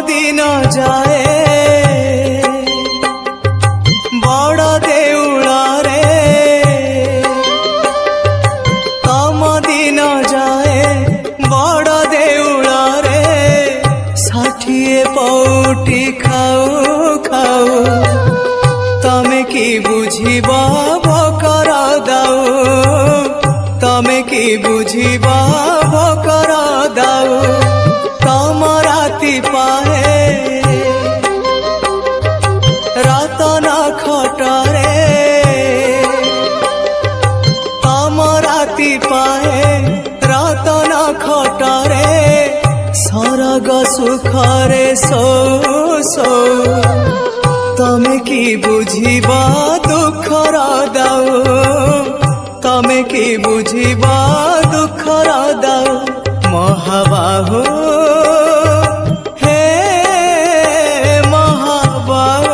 दिन जाए बड़ देउल रे तम दिन जाए बड़ देउल रे 60 पौटी खाऊ खाऊ तमे की बुझिबा भकर दाऊ तमे की बुझिबा भकर दाऊ तम राति पाए रतन खटरे तम राति पाए रतन खटरे सरग सुखरे सो सो तमे की बुझिबा दुखर दाऊ तमे की बुझिबा दुखर दाऊ महाबाहु हे महाबाहु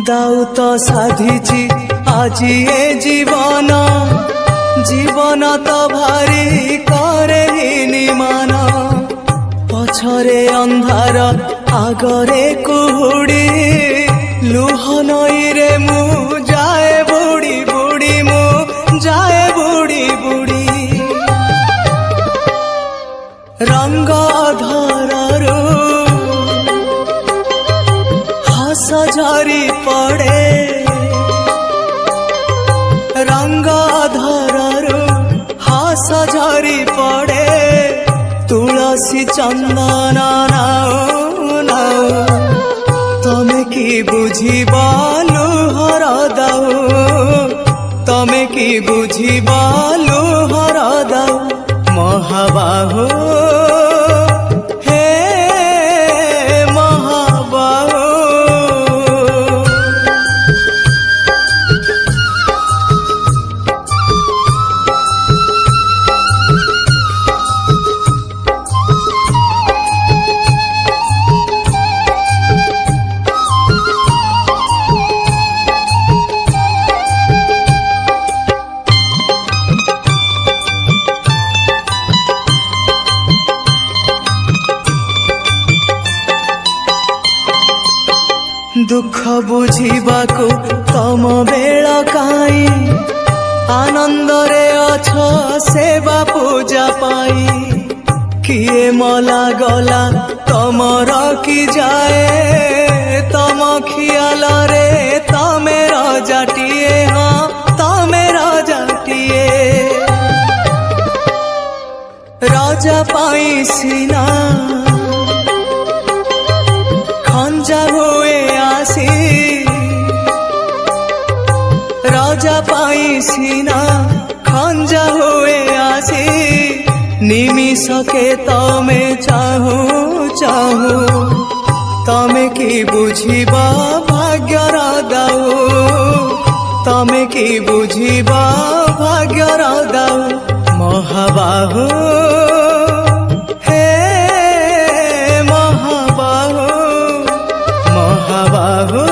दाऊ तो साधिची आजी ए जीवन जीवन तो भारी करे निमान पछरे अंधार आगरे कुहुड़ी लुह नई रे मु जाए बुड़ी बुड़ी मु जाए बुड़ी बुड़ी रंग धररू हस झरी पड़े रंग धररू हस झरी पड़े तुलसी चंदन नाऊ नाऊ तमे की बुझिबा लुहर दाऊ तमे की बुझिबा लुहर दाऊ महाबाहु दुख बुझिबाकु तम बेल काई आनंद रे अछ सेवा पूजा पाई किए मला गला तम रखी जाए तम खियाल रे तमे रजाटिए हाँ तमे रजाटिए राजा पाई सीना खंजा हुए आसी राजा पाई सीना खंजा हुए आसी निमिषके तमे चाहू चाहू तमे की बुझिबा भाग्यर दाऊ तमे की बुझिबा भाग्यर दाऊ महाबाहु हे महाबाहु महाबाहु